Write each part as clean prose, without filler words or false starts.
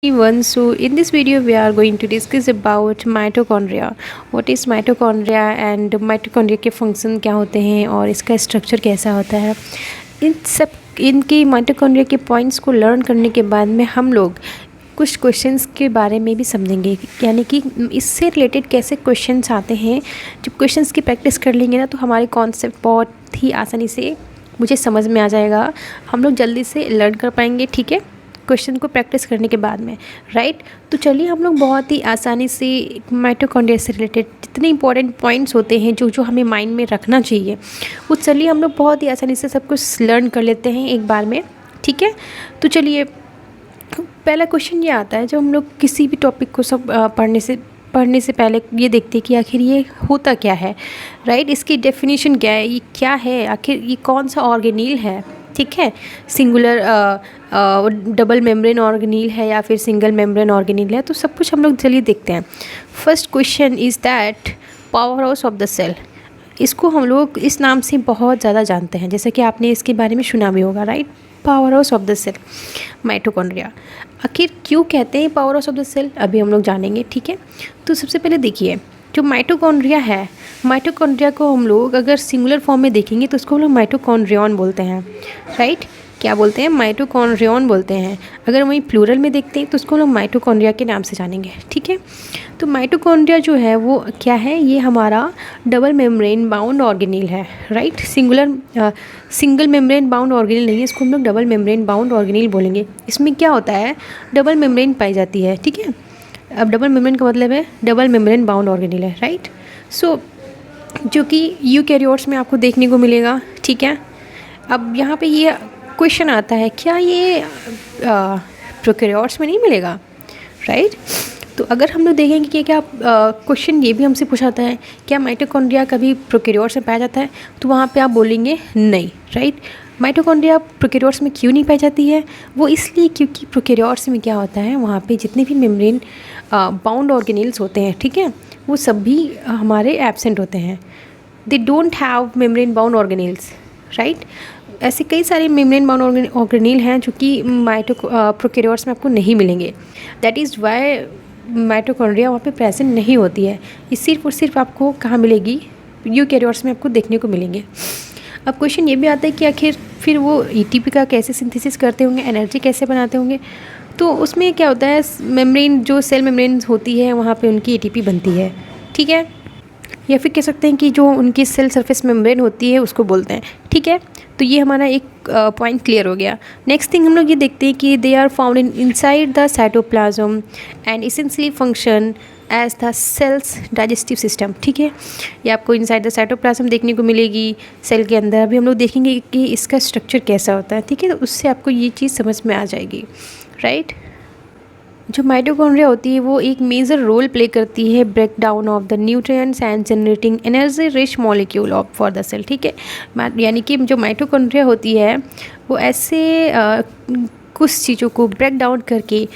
Everyone, so in this video we are going to discuss about mitochondria. What is mitochondria and mitochondria के function क्या होते हैं और इसका स्ट्रक्चर कैसा होता है। इनकी माइटोकॉन्ड्रिया के पॉइंट्स को लर्न करने के बाद में हम लोग कुछ क्वेश्चंस के बारे में भी समझेंगे, यानी कि इससे रिलेटेड कैसे क्वेश्चंस आते हैं। जब क्वेश्चंस की प्रैक्टिस कर लेंगे ना तो हमारे कॉन्सेप्ट बहुत ही आसानी से मुझे समझ में आ जाएगा, हम लोग जल्दी से लर्न कर पाएंगे। ठीक है, क्वेश्चन को प्रैक्टिस करने के बाद में, राइट। तो चलिए हम लोग बहुत ही आसानी से माइटोकॉन्ड्रिया से रिलेटेड जितने इंपॉर्टेंट पॉइंट्स होते हैं जो हमें माइंड में रखना चाहिए, वो चलिए हम लोग बहुत ही आसानी से सब कुछ लर्न कर लेते हैं एक बार में। ठीक है, तो चलिए पहला क्वेश्चन ये आता है, जब हम लोग किसी भी टॉपिक को सब पढ़ने से पहले ये देखते हैं कि आखिर ये होता क्या है, राइट। इसकी डेफिनेशन क्या है, ये क्या है, आखिर ये कौन सा ऑर्गेनील है। ठीक है, सिंगुलर डबल मेम्ब्रेन ऑर्गेनील है या फिर सिंगल मेम्ब्रेन ऑर्गेनील है, तो सब कुछ हम लोग चलिए देखते हैं। First question is that power house of the cell. इसको हम लोग इस नाम से बहुत ज़्यादा जानते हैं, जैसे कि आपने इसके बारे में सुना भी होगा, right. Power house of the cell, mitochondria. आखिर क्यों कहते हैं power house of the cell, अभी हम लोग जानेंगे। ठीक है, तो सबसे पहले देखिए, जो माइटोकॉन्ड्रिया है, माइटोकॉन्ड्रिया को हम लोग अगर सिंगुलर फॉर्म में देखेंगे तो उसको हम लोग माइटोकॉन्ड्रियन बोलते हैं, राइट। क्या बोलते हैं, माइटोकॉन्ड्रियन बोलते हैं। अगर वहीं प्लूरल में देखते हैं तो उसको हम लोग माइटोकॉन्ड्रिया के नाम से जानेंगे। ठीक है, तो माइटोकॉन्ड्रिया जो है वो क्या है, ये हमारा डबल मेम्ब्रेन बाउंड ऑर्गेनील है, राइट। सिंगल मेम्ब्रेन बाउंड ऑर्गेनील नहीं है, इसको हम लोग डबल मेम्ब्रेन बाउंड ऑर्गेनील बोलेंगे। इसमें क्या होता है, डबल मेम्ब्रेन पाई जाती है। ठीक है, अब डबल मेम्ब्रेन का मतलब है डबल मेम्ब्रेन बाउंड ऑर्गेनील है, राइट। सो जो कि यूकैरियोट्स में आपको देखने को मिलेगा। ठीक है, अब यहाँ पे ये क्वेश्चन आता है, क्या ये प्रोकैरियोट्स में नहीं मिलेगा, राइट। तो अगर हम लोग देखेंगे कि क्या क्वेश्चन ये भी हमसे पूछाता है, क्या माइटोकॉन्ड्रिया कभी प्रोकैरियोट्स में पाया जाता है, तो वहाँ पे आप बोलेंगे नहीं, राइट। माइटोकॉन्ड्रिया प्रोकैरियोट्स में क्यों नहीं पाई जाती है, वो इसलिए क्योंकि प्रोकैरियोट्स में क्या होता है, वहाँ पे जितने भी मेम्ब्रेन बाउंड ऑर्गेनील्स होते हैं, ठीक है, वो सब भी हमारे एब्सेंट होते हैं। They don't have membrane bound organelles, right. ऐसे कई सारे मेम्ब्रेन बाउंड ऑर्गेनील हैं जो कि प्रोकैरियोट्स में आपको नहीं मिलेंगे। दैट इज़ वाई माइटोकॉन्ड्रिया वहाँ पे प्रेजेंट नहीं होती है। ये सिर्फ और सिर्फ आपको कहाँ मिलेगी, यूकैरियोट्स में आपको देखने को मिलेंगे। अब क्वेश्चन ये भी आता है कि आखिर फिर वो एटीपी का कैसे सिंथेसिस करते होंगे, एनर्जी कैसे बनाते होंगे। तो उसमें क्या होता है, मेम्ब्रेन जो सेल मेम्ब्रेन होती है वहाँ पे उनकी एटीपी बनती है। ठीक है, या फिर कह सकते हैं कि जो उनकी सेल सरफेस मेम्ब्रेन होती है उसको बोलते हैं। ठीक है, तो ये हमारा एक पॉइंट क्लियर हो गया। नेक्स्ट थिंग हम लोग ये देखते हैं कि they are found inside the cytoplasm and essentially function as the cell's digestive system. ठीक है, ये आपको इनसाइड द साइटोप्लाज्म देखने को मिलेगी सेल के अंदर। अभी हम लोग देखेंगे कि इसका स्ट्रक्चर कैसा होता है। ठीक है, तो उससे आपको ये चीज़ समझ में आ जाएगी, राइट। जो माइटोकॉन्ड्रिया होती है वो एक मेजर रोल प्ले करती है break down of the nutrients and generating energy rich molecule of for the cell. ठीक है, यानी कि जो माइटोकॉन्ड्रिया होती है वो ऐसे कुछ चीज़ों को ब्रेक डाउन करके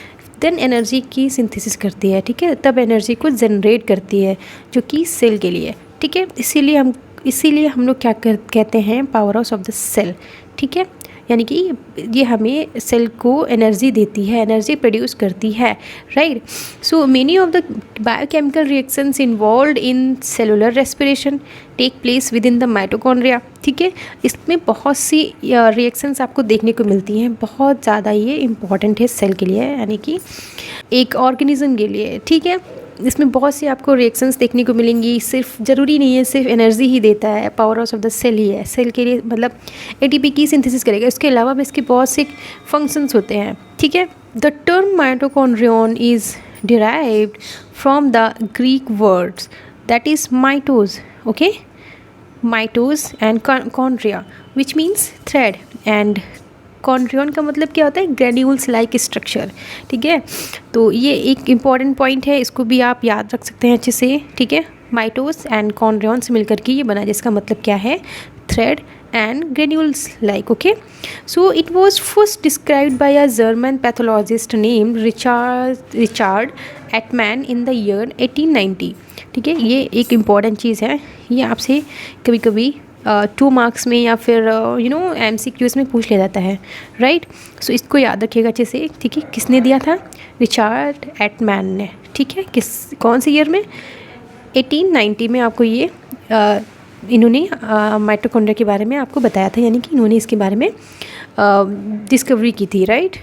देन एनर्जी की सिंथेसिस करती है। ठीक है, तब एनर्जी को जनरेट करती है जो कि सेल के लिए। ठीक है, इसीलिए हम लोग क्या कहते हैं, power house of the cell. ठीक है, यानी कि ये हमें सेल को एनर्जी देती है, एनर्जी प्रोड्यूस करती है, right. So many of the biochemical reactions involved in cellular respiration take place within the mitochondria. ठीक है, इसमें बहुत सी रिएक्शंस आपको देखने को मिलती हैं, बहुत ज़्यादा ये इम्पॉर्टेंट है सेल के लिए, यानी कि एक ऑर्गेनिज्म के लिए। ठीक है, इसमें बहुत सी आपको रिएक्शंस देखने को मिलेंगी। सिर्फ ज़रूरी नहीं है सिर्फ एनर्जी ही देता है, power house of the cell ही है, सेल के लिए मतलब एटीपी की सिंथेसिस करेगा। इसके अलावा भी इसके बहुत से फंक्शंस होते हैं। ठीक है, the term mitochondrion is derived from the Greek words that is mitos, okay, mitos and chondria which means thread, and chondrion का मतलब क्या होता है, ग्रेन्यूल्स लाइक स्ट्रक्चर। ठीक है, तो ये एक इम्पॉर्टेंट पॉइंट है, इसको भी आप याद रख सकते हैं अच्छे से। ठीक है, माइटोज एंड कॉन्ड्रियन से मिलकर के ये बना, जिसका मतलब क्या है, thread and granules like. Okay, so it was first described by a German pathologist named Richard Altmann in the year 1890। ठीक है, ये एक इम्पॉर्टेंट चीज़ है, ये आपसे कभी कभी 2 मार्क्स में या फिर MCQs में पूछ लिया जाता है, राइट। सो इसको याद रखिएगा अच्छे से, ठीक है। किसने दिया था? रिचर्ड एटमैन ने, ठीक है। कौन से ईयर में? 1890 में आपको ये इन्होंने माइटोकॉन्ड्रिया के बारे में आपको बताया था, यानी कि इन्होंने इसके बारे में डिस्कवरी की थी, right.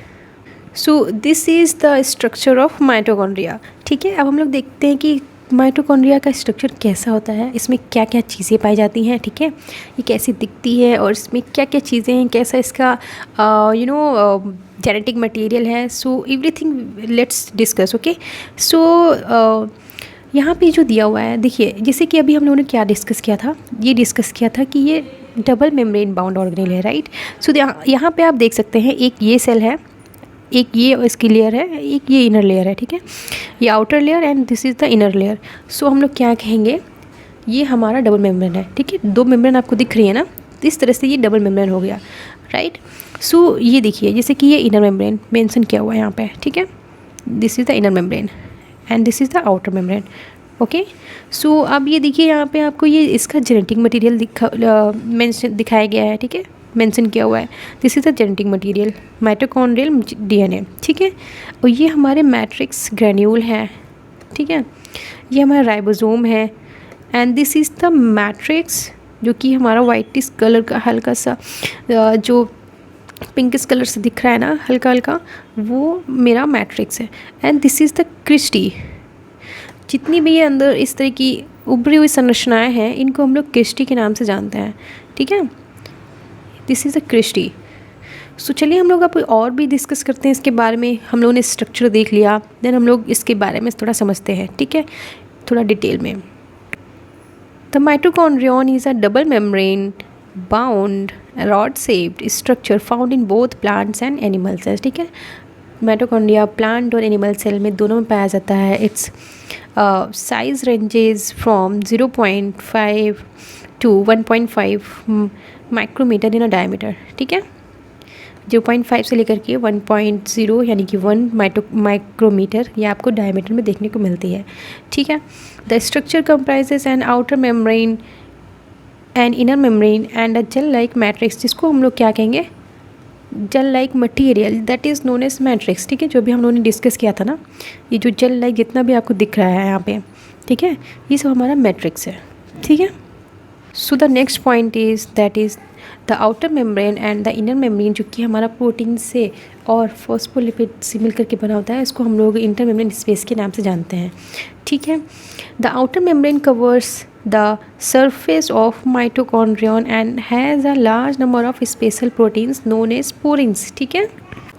So this is the structure of mitochondria, ठीक है। अब हम लोग देखते हैं कि माइटोकॉन्ड्रिया का स्ट्रक्चर कैसा होता है, इसमें क्या क्या चीज़ें पाई जाती हैं, ठीक है। ये कैसी दिखती है और इसमें क्या क्या चीज़ें हैं, कैसा इसका जेनेटिक मटेरियल है। So everything let's discuss, okay. So यहाँ पे जो दिया हुआ है, देखिए, जैसे कि अभी हम लोगों ने क्या डिस्कस किया था, ये डिस्कस किया था कि ये डबल मेम्ब्रेन बाउंड ऑर्गेनेल है, राइट। सो यहाँ पे आप देख सकते हैं, एक ये सेल है, एक ये इसकी लेयर है, एक ये इनर लेयर है, ठीक है। ये outer layer and this is the inner layer. So हम लोग क्या कहेंगे, ये हमारा डबल मेम्ब्रेन है, ठीक है। 2 मेम्ब्रेन आपको दिख रही है ना, इस तरह से ये डबल मेम्ब्रेन हो गया, राइट। सो ये देखिए, जैसे कि ये इनर मेम्ब्रेन मेंशन किया हुआ है यहाँ पे, ठीक है। This is the inner membrane and this is the outer membrane, okay. So अब ये देखिए, यहाँ पे आपको ये इसका जेनेटिक मटेरियल दिखाया गया है, ठीक है, मेंशन किया हुआ है। This is the genetic material mitochondrial DNA, ठीक है। और ये हमारे मैट्रिक्स ग्रेन्यूल है, ठीक है। ये हमारा राइबोसोम है and this is the matrix, जो कि हमारा वाइटिश कलर का हल्का सा जो पिंकिश कलर से दिख रहा है ना, हल्का हल्का, वो मेरा मैट्रिक्स है। And this is the cristae. जितनी भी ये अंदर इस तरह की उभरी हुई संरचनाएं हैं, इनको हम लोग क्रिस्टी के नाम से जानते हैं, ठीक है। This is a crista. So चलिए हम लोग अब और भी डिस्कस करते हैं इसके बारे में। हम लोगों ने स्ट्रक्चर देख लिया, देन हम लोग इसके बारे में थोड़ा समझते हैं, ठीक है, थोड़ा डिटेल में। The mitochondrion is a double membrane bound rod shaped structure found in both plants and animal cells, ठीक है। माइटोकॉन्ड्रिया प्लांट और एनिमल सेल में दोनों में पाया जाता है। Its size ranges from 0.5 to 1.5 micrometre in a diameter, ठीक है। 0.5 से लेकर के 1.0 यानी कि 1 माइक्रोमीटर ये आपको डायमीटर में देखने को मिलती है, ठीक है। The structure comprises an outer membrane and inner membrane and a gel like matrix, जिसको हम लोग क्या कहेंगे, gel like material, that is known as matrix, ठीक है। जो भी हम लोगों ने डिस्कस किया था ना, ये जो जेल लाइक जितना भी आपको दिख रहा है यहाँ पे, ठीक है, ये सब हमारा मैट्रिक्स है, ठीक है। So the next point is that is the outer membrane and the inner membrane, जो कि हमारा प्रोटीन से और फॉस्फोलिपिड से मिलकर के बना होता है। इसको हम लोग इंटर मेम्ब्रेन स्पेस के नाम से जानते हैं, ठीक है। The outer membrane covers the surface of mitochondrion and has a large number of special proteins known as porins, ठीक है।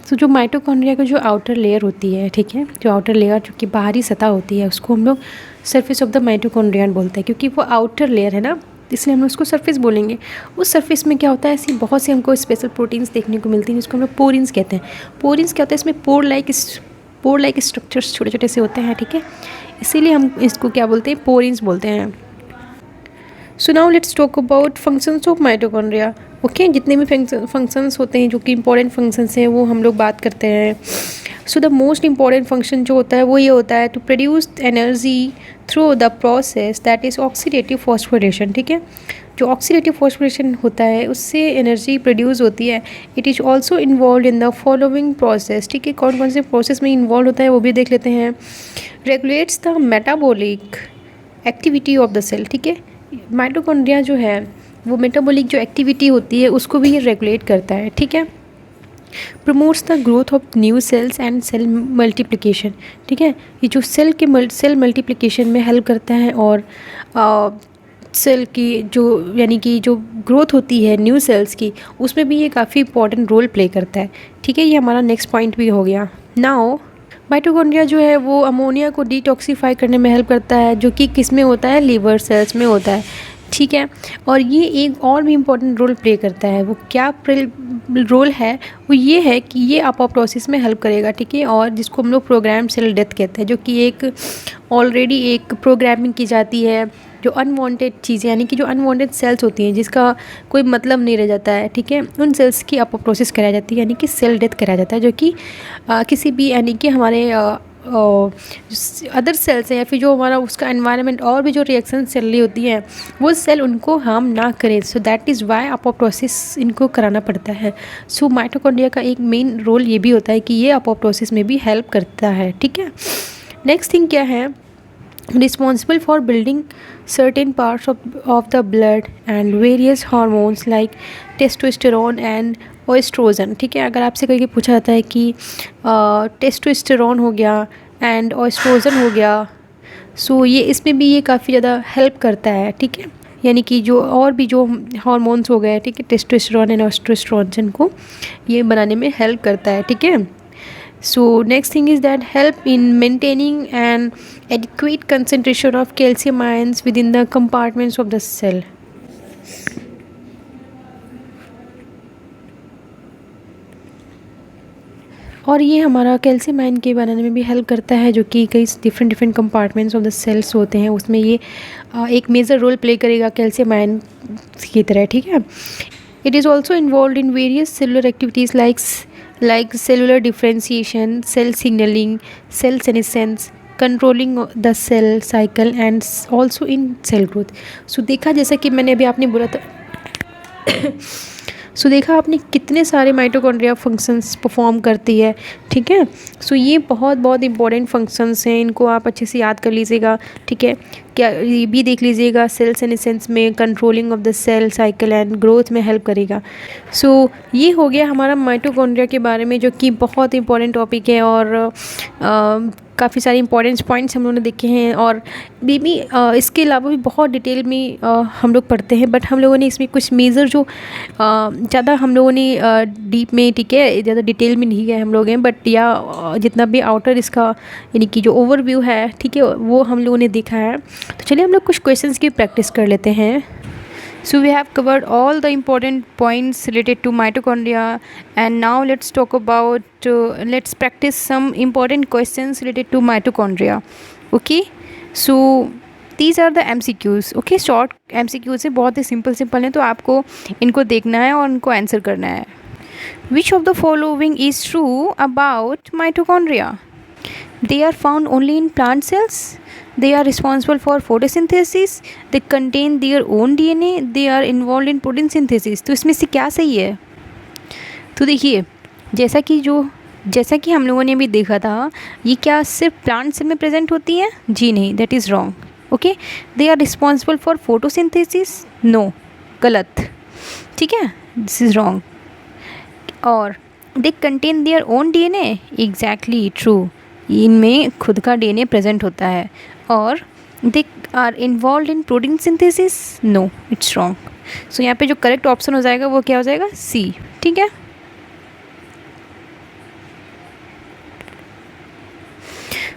तो जो माइटोकॉन्ड्रिया का जो आउटर लेयर होती है, ठीक है, जो आउटर लेयर जो कि बाहरी सतह होती है, उसको हम लोग सरफेस ऑफ द माइटोकॉन्ड्रियन बोलते हैं, क्योंकि वो आउटर लेयर है ना, इसलिए हम लोग उसको सरफेस बोलेंगे। उस सरफेस में क्या होता है, ऐसी बहुत सी हमको स्पेशल प्रोटीन्स देखने को मिलती हैं, जिसको हम लोग पोरिन्स कहते हैं। पोरिन्स क्या होता है, इसमें पोर लाइक स्ट्रक्चर्स छोटे छोटे से होते हैं, ठीक है, इसीलिए हम इसको क्या बोलते हैं, पोरिन्स बोलते हैं। So now let's talk about functions of mitochondria, okay. जितने भी फंक्शंस होते हैं जो कि इंपॉर्टेंट फंक्शंस हैं, वो हम लोग बात करते हैं। So the most important function जो होता है वो ये होता है, to produce energy through the process that is oxidative phosphorylation, ठीक है। जो ऑक्सीडेटिव फॉस्फोरेशन होता है, उससे एनर्जी प्रोड्यूस होती है। It is also involve in the following process, ठीक है। कौन कौन से प्रोसेस में इन्वॉल्व होता है वो भी देख लेते हैं। Regulates the metabolic activity of the cell, ठीक है। माइटोकॉन्ड्रिया जो है वो मेटाबॉलिक जो एक्टिविटी होती है उसको भी ये रेगुलेट करता है, ठीक है। Promotes the growth of new cells and cell multiplication, ठीक है। ये जो सेल मल्टीप्लिकेशन में हेल्प करता है और सेल की जो यानी कि जो ग्रोथ होती है न्यू सेल्स की, उसमें भी ये काफ़ी इंपॉर्टेंट रोल प्ले करता है, ठीक है। ये हमारा नेक्स्ट पॉइंट भी हो गया। नाउ माइटोकॉन्ड्रिया जो है वो अमोनिया को डिटॉक्सिफाई करने में हेल्प करता है, जो कि किस में होता है, लीवर सेल्स में होता है, ठीक है। और ये एक और भी इम्पॉर्टेंट रोल प्ले करता है। वो क्या रोल है, वो ये है कि ये अपोप्टोसिस में हेल्प करेगा, ठीक है। और जिसको हम लोग प्रोग्राम सेल डेथ कहते हैं, जो कि एक ऑलरेडी एक प्रोग्रामिंग की जाती है, जो अनवांटेड चीज़ें यानी कि जो अनवांटेड सेल्स होती हैं जिसका कोई मतलब नहीं रह जाता है, ठीक है, उन सेल्स की अपोप्टोसिस कराई जाती है, यानी कि सेल डेथ कराया जाता है, जो कि किसी भी यानी कि हमारे अदर सेल्स हैं या फिर जो हमारा उसका एनवायरनमेंट और भी जो रिएक्शन चल रही होती हैं वो सेल उनको हार्म ना करे। So that is why apoptosis इनको कराना पड़ता है। सो माइटोकॉन्ड्रिया का एक मेन रोल ये भी होता है कि ये अपोप्टोसिस में भी हेल्प करता है। ठीक है, नेक्स्ट थिंग क्या है, responsible for building certain parts of the blood and various hormones like testosterone and ओएस्ट्रोजन। ठीक है, अगर आपसे कहीं पूछा जाता है कि टेस्टोस्टेरोन हो गया एंड ओएस्ट्रोजन हो गया, सो ये इसमें भी ये काफ़ी ज़्यादा हेल्प करता है। ठीक है, यानी कि जो और भी जो हार्मोन्स हो गए, ठीक है, टेस्टोस्टेरोन एंड ओएस्ट्रोजन को ये बनाने में हेल्प करता है। ठीक है, so next thing is that help in maintaining an adequate concentration of calcium ions within the compartments of the cell। और ये हमारा कैल्शियम आयन के बनाने में भी हेल्प करता है, जो कि कई different compartments of the cells होते हैं उसमें ये एक मेजर रोल प्ले करेगा कैल्शियम आयन की तरह। ठीक है, it is also involve in various cellular activities like cellular differentiation, cell signaling, cell senescence, controlling the cell cycle and also in cell growth। सो देखा, जैसा कि मैंने अभी आपने बोला था सो देखा आपने कितने सारे माइटोकॉन्ड्रिया फंक्शंस परफॉर्म करती है। ठीक है, सो ये बहुत इंपॉर्टेंट फंक्शंस हैं, इनको आप अच्छे से याद कर लीजिएगा। ठीक है, क्या ये भी देख लीजिएगा, सेल सेनेसेंस में, controlling of the cell cycle and growth में हेल्प करेगा। सो ये हो गया हमारा माइटोकॉन्ड्रिया के बारे में, जो कि बहुत इंपॉर्टेंट टॉपिक है और काफ़ी सारे इंपॉर्टेंट पॉइंट्स हम लोगों ने देखे हैं। और भी इसके अलावा भी बहुत डिटेल में हम लोग पढ़ते हैं, बट हम लोगों ने इसमें कुछ मेजर जो ज़्यादा हम लोगों ने डीप में, ठीक है, ज़्यादा डिटेल में नहीं गए हम लोग हैं, बट या जितना भी आउटर इसका यानी कि जो ओवरव्यू है, ठीक है, वो हम लोगों ने देखा है। तो चलिए हम लोग कुछ क्वेश्चंस की प्रैक्टिस कर लेते हैं। So we have covered all the important points related to mitochondria, and now let's talk about let's practice some important questions related to mitochondria। Okay, so these are the MCQs। okay, short MCQs है, बहुत ही simple हैं, तो आपको इनको देखना है और इनको आंसर करना है। Which of the following is true about mitochondria? They are found only in plant cells, they are responsible for photosynthesis, they contain their own DNA, they are involved in protein synthesis। तो इसमें से क्या सही है? तो देखिए, जैसा कि हम लोगों ने भी देखा था, ये क्या सिर्फ प्लांट सेल में प्रेजेंट होती है? जी नहीं, that is wrong. Okay, they are responsible for photosynthesis, no, गलत। ठीक है, दिस इज़ रॉन्ग। और they contain their own DNA, exactly true, इनमें खुद का DNA प्रेजेंट होता है। और they are involve in protein synthesis, no, it's wrong. So यहाँ पे जो करेक्ट ऑप्शन हो जाएगा वो क्या हो जाएगा? सी। ठीक है,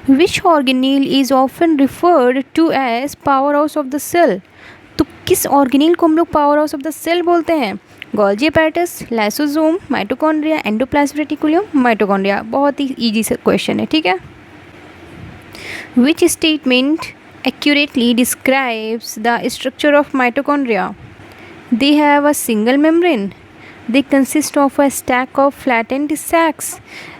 which organelle is often referred to as power house of the cell? तो किस ऑर्गेनील को हम लोग power house of the cell बोलते हैं? Golgi apparatus, lysosome, mitochondria, endoplasm reticulum, mitochondria. बहुत ही इजी सा क्वेश्चन है। ठीक है, which statement accurately describes the structure of mitochondria? They have a single membrane, they consist of a stack of flattened sacs,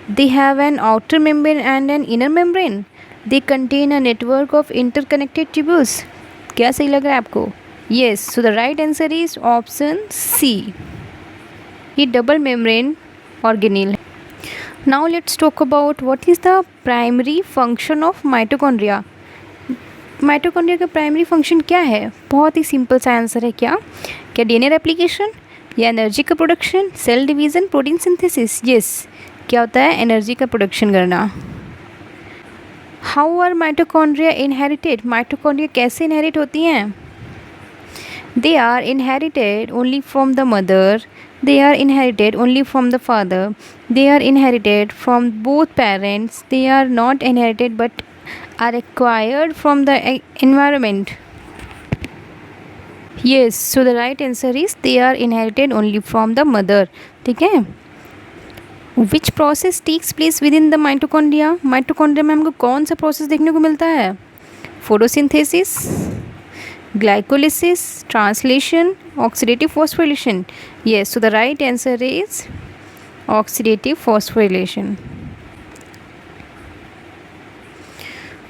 they have an outer membrane and an inner membrane, they contain a network of interconnected tubules। क्या सही लग रहा है आपको? Yes, so the right answer is option C। ये double membrane ऑर्गेनील है। Now let's talk about what is the primary function of mitochondria। Mitochondria का primary function क्या है? बहुत ही सिंपल सा आंसर है। क्या DNA रेप्लिकेशन, या एनर्जी का production, cell division, protein synthesis? Yes, क्या होता है? एनर्जी का प्रोडक्शन करना। How are mitochondria inherited? Mitochondria कैसे इनहेरिट होती हैं? They are inherited only from the mother, they are inherited only from the father, they are inherited from both parents, they are not inherited but are acquired from the environment। yes, so the right answer is they are inherited only from the mother। ठीक है, which process takes place within the mitochondria? Mitochondria में हमको कौन सा process देखने को मिलता है? Photosynthesis, glycolysis, translation, oxidative phosphorylation? yes, so the right answer is oxidative phosphorylation।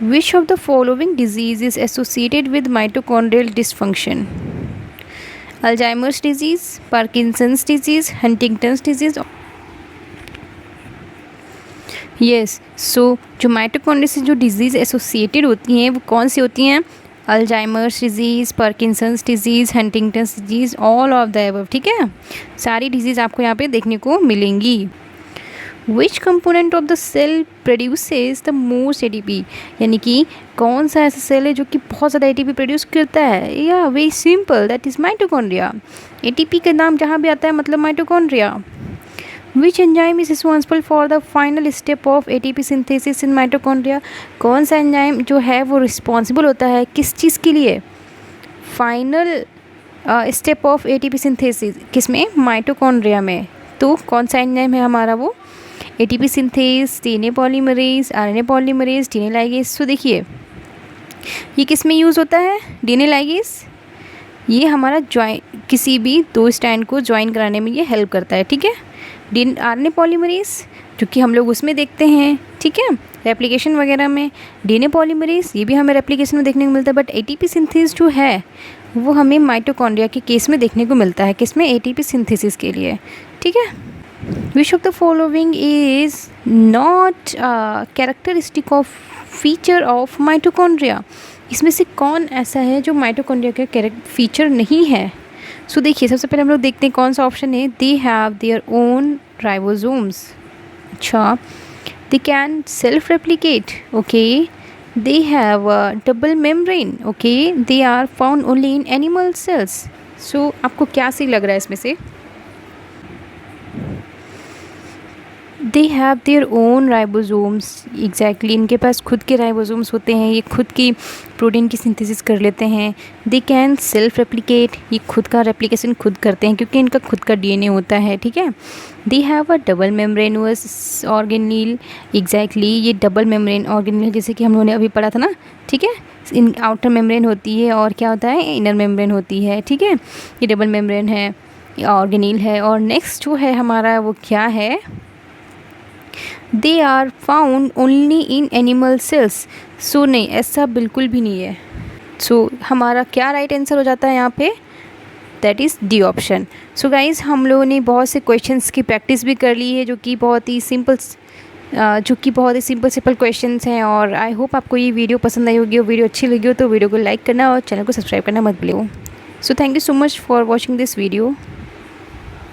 Which of the following disease is associated with mitochondrial dysfunction? Alzheimer's disease, Parkinson's disease, Huntington's disease. Yes, so जो mitochondria से जो disease associated होती हैं वो कौन सी होती हैं? Alzheimer's disease, Parkinson's disease, Huntington's disease, all of the above. ठीक है, सारी डिजीज़ आपको यहाँ पे देखने को मिलेंगी। Which component of the cell produces the most ATP? यानी कि कौन सा ऐसा सेल है जो कि बहुत ज़्यादा एटीपी प्रोड्यूस करता है? या very simple, that is mitochondria. ATP का नाम जहाँ भी आता है मतलब mitochondria. Which enzyme is responsible for the final step of ATP synthesis in mitochondria? कौन सा एंजाइम जो है वो रिस्पॉन्सिबल होता है किस चीज़ के लिए? Final step of ATP synthesis किसमें? माइटोकॉन्ड्रिया में। तो कौन सा एंजाइम है हमारा वो? ATP synthase, DNA polymerase, RNA polymerase, DNA ligase. तो देखिए ये किस में यूज़ होता है? डीएनए लाइगेज ये हमारा ज्वाइन किसी भी दो स्टैंड को ज्वाइन कराने में ये हेल्प करता है। ठीक है, आरएनए पॉलीमरेज जो कि हम लोग उसमें देखते हैं, ठीक है, रेप्लिकेशन वगैरह में। डीएनए पॉलीमरेज ये भी हमें रेप्लिकेशन में देखने को मिलता है, बट एटीपी सिंथेसिस जो है वो हमें माइटोकॉन्ड्रिया के केस में देखने को मिलता है। किसमें? एटीपी सिंथेसिस के लिए। ठीक है, विच of the following is not characteristic of feature of mitochondria? इसमें से कौन ऐसा है जो माइटोकॉन्ड्रिया का फीचर नहीं है? सो देखिए सबसे पहले हम लोग देखते हैं कौन सा ऑप्शन है। They have their own ribosomes. अच्छा, they can self replicate. Okay, they have double membrane. Okay, they are found only in animal cells. So आपको क्या सही लग रहा है इसमें से? They have their own ribosomes. Exactly, इनके पास खुद के राइबोसोम्स होते हैं, ये खुद की प्रोटीन की सिंथेसिस कर लेते हैं। दे कैन सेल्फ रेप्लिकेट, ये खुद का रेप्लिकेशन खुद करते हैं क्योंकि इनका खुद का डीएनए होता है। ठीक है, they have a double membranous organelle. Exactly, ये डबल मेम्ब्रेन ऑर्गेनील जैसे कि हम लोगों ने अभी पढ़ा था ना। ठीक है, इन आउटर मेम्ब्रेन होती है और क्या होता है? इनर मेम्ब्रेन होती है। ठीक है, ये डबल मेम्ब्रेन है, ऑर्गेनील है। और नेक्स्ट जो है हमारा वो क्या है? They are found only in animal cells. So नहीं, ऐसा बिल्कुल भी नहीं है। सो हमारा क्या राइट आंसर हो जाता है यहाँ पे? That is D option. So guys हम लोगों ने बहुत से क्वेश्चंस की प्रैक्टिस भी कर ली है जो कि बहुत ही सिंपल क्वेश्चंस हैं। और आई होप आपको ये वीडियो पसंद आई होगी और वीडियो अच्छी लगी हो तो वीडियो को लाइक करना और चैनल को सब्सक्राइब करना मत भूलिए। So thank you so much for watching this video.